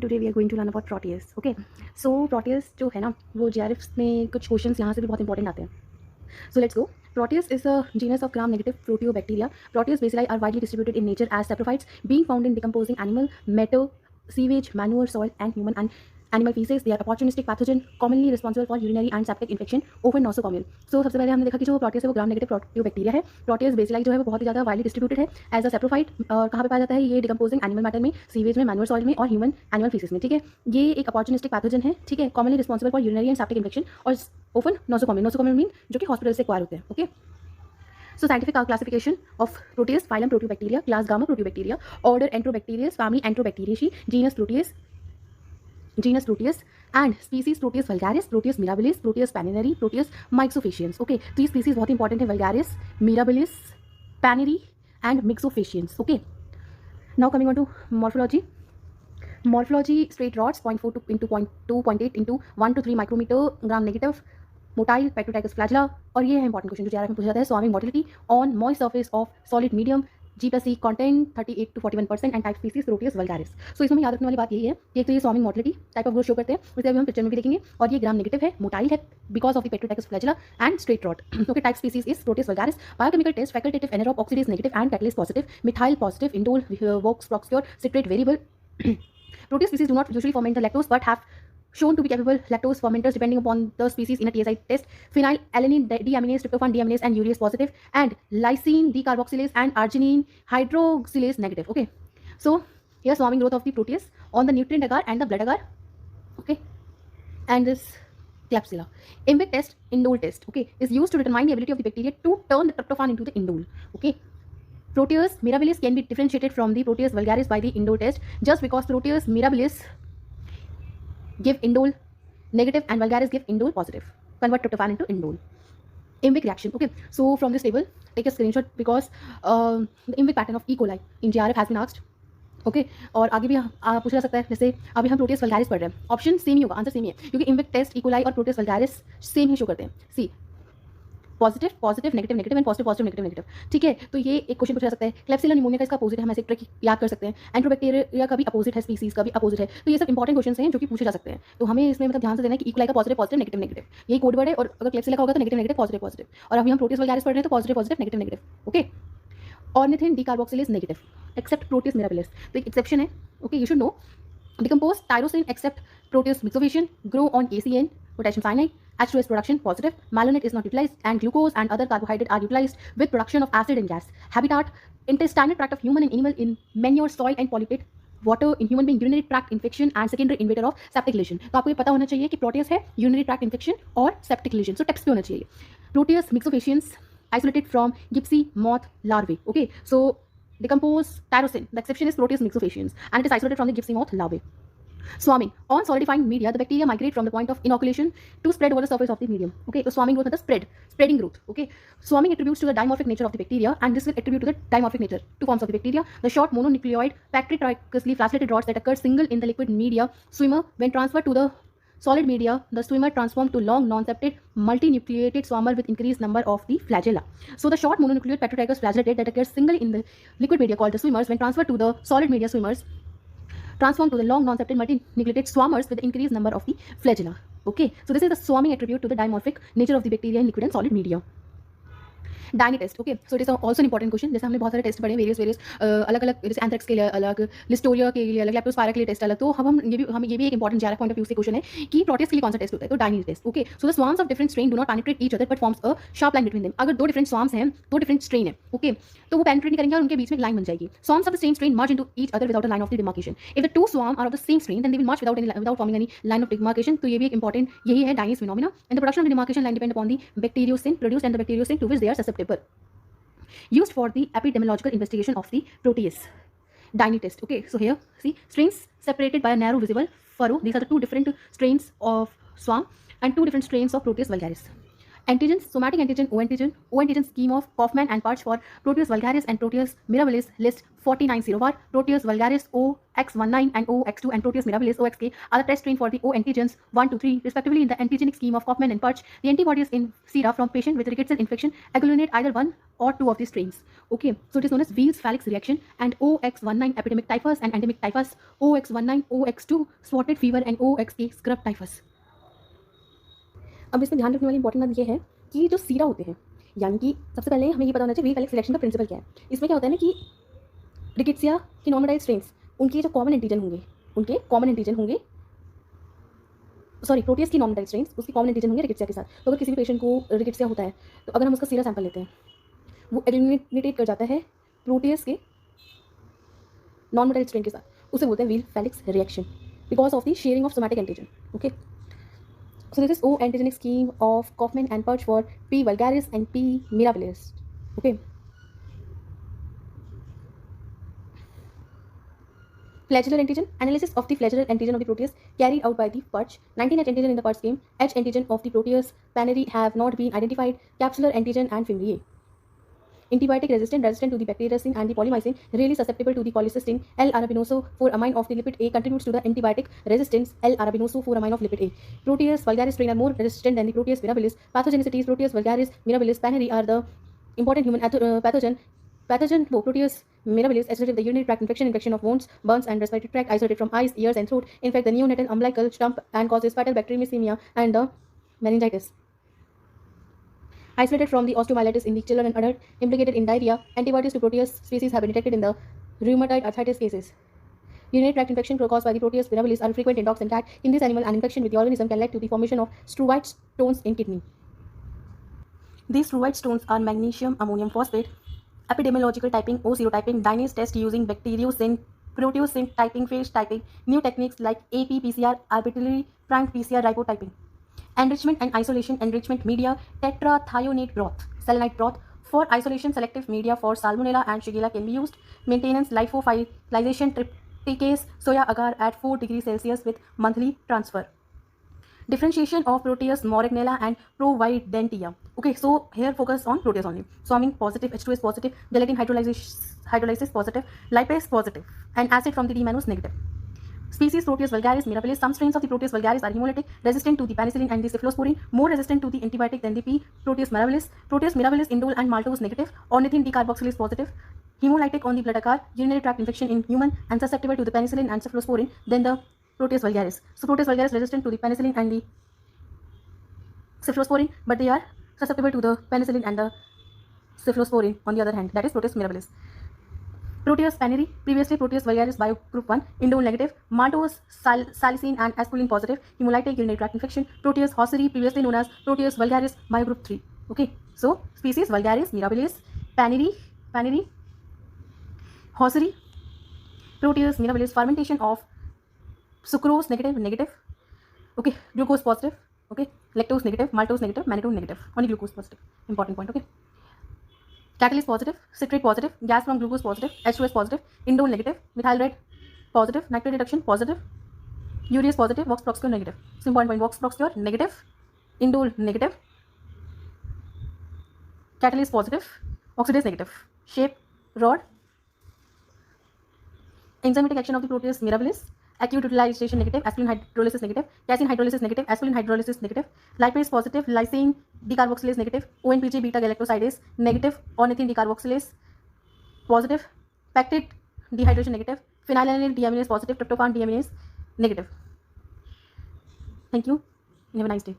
Today we are going to learn about Proteus. Okay, so Proteus जो है ना वो जेआरएफ में कुछ क्वेश्चंस यहाँ से भी बहुत इंपॉर्टेंट आते हैं। So let's go. Proteus is a genus of gram-negative proteobacteria. Proteus bacilli are widely distributed in nature as saprophytes, being found in decomposing animal matter, sewage, manure, soil, and human and animal feces. They are opportunistic pathogen, commonly responsible for urinary and septic infection, often nosocomial. So सबसे पहले हमने देखा कि जो Proteus है वो gram negative प्रोटियोबैक्टीरिया है। Proteus bacilli जो है वो बहुत ही ज़्यादा वाइडली डिस्ट्रीब्यूटेड है एज अ सेप्रोफाइट। और कहाँ पे पाया जाता है? ये डिकम्पोजिंग एनिमल मैटर में, सीवेज में, मैनुअर सॉइल में और ह्यूमन एनिमल फीसेस में। ठीक है, ये एक अपॉर्चुनिस्टिक पैथोजन है। ठीक है, commonly responsible for urinary and septic infection और ओफन नोसोकॉमिल। नोसोकॉमिल मीन जो कि हॉस्पिटल से एक्वायर होते हैं। Okay, so scientific classification of Proteus, phylum Proteobacteria, class Gamma Proteobacteria, order Enterobacteriaceae, family Enterobacteriaceae, genus Proteus and species Proteus vulgaris, Proteus mirabilis, Proteus paninari, Proteus myxophaciens. Okay, तो ये species बहुत important है, vulgaris, mirabilis, paninari and myxophaciens. Okay, now coming on to morphology. Morphology, straight rods 0.4 to into 0.2 0.8 into 1 to 3 micrometer, gram negative, motile peritrichous flagella. और ये है important question जो JRF में पूछा जाता है। Swarming motility on moist surface of solid medium, G+C content 38 to 41% and type species Proteus vulgaris. So इसमें याद रखने वाली बात यही है कि एक तो ये swarming motility type of growth show करते हैं, उसे अभी हम पिक्चर में भी देखेंगे। और ये ग्राम नेगेटिव है, मोटाइल है because of the peritrichous flagella and straight rod. Okay, type species is Proteus vulgaris. Biochemical test facultative anaerobe oxidase negative and catalyst positive, methyl positive, indole Voges Proskauer citrate variable. Proteus species do not usually ferment the lactose but have shown to be capable lactose fermenters depending upon the species in a TSI test. Phenylalanine deaminase, tryptophan deaminase and urease positive, and lysine decarboxylase and arginine hydroxylase negative. Okay, so here swarming growth of the Proteus on the nutrient agar and the blood agar. Okay, and this Klebsiella. IMVIC test, indole test, okay, is used to determine the ability of the bacteria to turn the tryptophan into the indole. Okay, Proteus mirabilis can be differentiated from the Proteus vulgaris by the indole test, just because Proteus mirabilis give indole negative and vulgaris give indole positive, convert tryptophan into indole. IMVIC reaction. Okay, so from this table take a screenshot because the IMVIC pattern of E. coli in GRF has been asked. Okay, और आगे भी पूछा जा सकता है। जैसे अभी हम प्रोटियस वल्गारिस पढ़ रहे हैं, ऑप्शन सेम ही होगा, आंसर सेम ही है क्योंकि इम्विक टेस्ट, इकोलाई और प्रोटियस वल्गारिस सेम ही शो करते हैं। See positive positive negative negative and positive positive negative negative. ठीक है, तो ये एक क्वेश्चन पूछा जा सकता है। क्लेब्सिला निमोनिया का इसका अपोजिट है, हम ऐसे ट्रिक याद कर सकते हैं। एंट्रोबैक्टीरिया का भी अपोजिट है, स्पीसीज का भी अपोजिट है। तो ये सब इंपॉर्टेंट क्वेश्चन हैं जो कि पूछे जा सकते हैं। तो हमें इसमें मतलब ध्यान से देना है कि इकोलाई का पॉजिटिव पॉजिटिव नेगेटिव नेगेटिव, यही कोड वर्ड है। और अगर क्लेब्सिला का होगा तो नेगेटिव नेगेटिव पॉजिटिव पॉजिटिव। और अभी हम प्रोटियस वल्गारिस पढ़ रहे हैं तो positive positive negative negative. Okay, ornithine decarboxylase negative except Proteus mirabilis. तो एक एक्सेप्शन है। Okay, you should know decompose tyrosine except Proteus myxophacian, grow on ACN, potassium cyanide, H2S production positive, malonate is not utilized and glucose and other carbohydrates are utilized with production of acid and gas. Habitat, intestinal tract of human and animal in manure, soil and polluted water in human being, urinary tract infection and secondary invader of septic lesion. तो आपको ये पता होना चाहिए कि Proteus है urinary tract infection और septic lesion, so text पे होना चाहिए। Proteus myxophacians isolated from gypsy moth larvae. Okay, so decompose tyrosine. The exception is Proteus myxophacians and it is isolated from the gypsy moth larvae. Swarming on solidifying media, the bacteria migrate from the point of inoculation to spread over the surface of the medium. Okay, so swarming growth is spreading growth. Okay, swarming attributes to the dimorphic nature of the bacteria, and this will attribute to the dimorphic nature. Two forms of the bacteria: the short mononucleoid patritrichously flagellated rods that occur single in the liquid media swimmer. When transferred to the solid media, the swimmer transformed to long non-septate multinucleated swarmer with increased number of the flagella. So the short mononucleoid patritrichous flagellated that occurs single in the liquid media called the swimmers, when transferred to the solid media swimmers, transform to the long non-septate multinucleated swarmers with the increased number of the flagella. Okay, so this is the swarming attribute to the dimorphic nature of the bacteria in liquid and solid media. Dienes test. Okay, so it is also important question. जैसे हमने बहुत सारे test पढ़े various अलग अलग, जैसे anthrax के लिए अलग, लिस्टोरिया के लिए अलग, लेप्टोस्पायरा के लिए टेस्ट अलग. तो हम ये भी एक important JRF point of view से क्वेश्चन है कि प्रोटियस के लिए कौन सा टेस्ट होता है. तो Dienes test. Okay, so the swarms of different strain do not penetrate each other but forms a sharp line between them. अगर दो डिफरेंट स्वार्म्स हैं, दो डिफरेंट स्ट्रेन है, ओके, तो वो पेनिट्रेट नहीं करेंगे और उनके बीच में एक लाइन बन जाएगी. Swarms of the same strain merge into each other without a line of the demarcation. If the two swarm are of the same strain then they will merge without forming any line of demarcation. तो ये भी एक important यही है Dienes phenomena. And the production of the demarcation line depend upon the bacteriocin produced and the bacteriocin to which they are susceptible. Used for the epidemiological investigation of the Proteus. Dyne test. Okay, so here see strains separated by a narrow visible furrow. These are the two different strains of swarm and two different strains of Proteus vulgaris. Antigens, somatic antigen, O antigen scheme of Kaufman and Parch for Proteus vulgaris and Proteus mirabilis list 4901. Proteus vulgaris OX19 and OX2 and Proteus mirabilis OXK are the test strain for the O antigens 1 to 3 respectively in the antigenic scheme of Kaufman and Parch. The antibodies in sera from patient with rickettsial infection agglutinate either one or two of these strains. Okay, so it is known as Weils-Felix reaction, and OX19 epidemic typhus and endemic typhus, OX19 OX2 spotted fever and OXK scrub typhus. अब इसमें ध्यान रखने वाली important बात ये है कि जो सीरा होते हैं, यानी कि सबसे पहले हमें ये पता होना चाहिए वील-फेलिक्स सिलेक्शन का प्रिंसिपल क्या है। इसमें क्या होता है ना कि रिकेट्सिया की नॉर्मलाइज्ड स्ट्रेन्स, उनके जो कॉमन एंटीजन होंगे, सॉरी प्रोटियस की नॉर्मलाइज्ड स्ट्रेन्स, उसके कॉमन एंटीजन होंगे रिकेट्सिया के साथ। तो अगर किसी भी पेशेंट को रिकेट्सिया होता है तो अगर हम उसका सीरा सैंपल लेते हैं, वो एलिमिनेट कर जाता है प्रोटियस के नॉर्मलाइज्ड स्ट्रेन के साथ, उसे बोलते हैं we'll-Felix reaction because of the sharing of somatic antigen. Okay, so this is O antigenic scheme of Kaufman and Parch for P. vulgaris and P. mirabilis. Okay. Flagellar antigen, analysis of the flagellar antigen of the Proteus carried out by the Parch. 19 H antigen in the Parch scheme, H antigen of the Proteus panary have not been identified. Capsular antigen and fimbriae. Antibiotic resistant to the bacteriocin and the polymyxin, really susceptible to the cholecystine. L-arabinoso-4-amine of the lipid A contributes to the antibiotic resistance. L-arabinoso-4-amine of lipid A. Proteus vulgaris strain are more resistant than the Proteus mirabilis. Pathogenicities, Proteus vulgaris, mirabilis, panary are the important human pathogen. Proteus mirabilis associated with the urinary tract infection of wounds, burns and respiratory tract, isolated from eyes, ears and throat, infect the neonatal umbilical stump and causes fatal bacteremia and the meningitis. Isolated from the osteomyelitis in the children and adult, implicated in diarrhea. Antibodies to Proteus species have been detected in the rheumatoid arthritis cases. Urinary tract infection caused by the Proteus mirabilis are frequent in dogs and cats. In this animal, an infection with the organism can lead to the formation of struvite stones in kidney. These struvite stones are magnesium ammonium phosphate. Epidemiological typing, O0 typing, Dinase test using bacteriocin, proteocin typing, phage typing, new techniques like AP-PCR, arbitrary primed PCR ribotyping. Enrichment and isolation, enrichment media, tetrathionate broth, selenite broth. For isolation, selective media for Salmonella and Shigella can be used. Maintenance, lyophilization, trypticase, soya agar at 4 degrees Celsius with monthly transfer. Differentiation of Proteus morganella and Providentia. Okay, so here focus on Proteus only. Swarming positive, H2S positive, gelatin hydrolysis positive, lipase positive, and acid from the D- negative. Species Proteus vulgaris, mirabilis. Some strains of the Proteus vulgaris are hemolytic, resistant to the penicillin and the cephalosporin, more resistant to the antibiotic than the P. Proteus mirabilis. Proteus mirabilis, indole and maltose negative, ornithine decarboxylase positive, hemolytic on the blood agar, urinary tract infection in human and susceptible to the penicillin and cephalosporin than the Proteus vulgaris. So Proteus vulgaris resistant to the penicillin and the cephalosporin, but they are susceptible to the penicillin and the cephalosporin on the other hand, that is Proteus mirabilis. Proteus panary, previously Proteus vulgaris biogroup 1, indole negative, maltose, salicine and ascoline positive, hemolytic urinary tract infection. Proteus horseri, previously known as Proteus vulgaris biogroup 3. Okay, so species vulgaris, mirabilis, panary, horseri, Proteus mirabilis, fermentation of sucrose negative, okay, glucose positive, okay, lactose negative, maltose negative, mannitol negative, only glucose positive, important point, okay. Catalyst positive, citrate positive, gas from glucose positive, H2S positive, indole negative, methyl red positive, nitrate reduction positive, urease positive, Vox proxcure negative. So important point, Vox proxcure negative, indole negative, catalyst positive, oxidase negative, shape rod, enzymatic action of the Proteus mirabilis, acute utilization negative, aspirin hydrolysis negative, casein hydrolysis negative, aspirin hydrolysis negative, lipase positive, lysine decarboxylase negative, ONPG beta galactosidase negative, ornithine decarboxylase positive, pectate dehydration negative, phenylalanine deaminase positive, tryptophan deaminase negative. Thank you and have a nice day.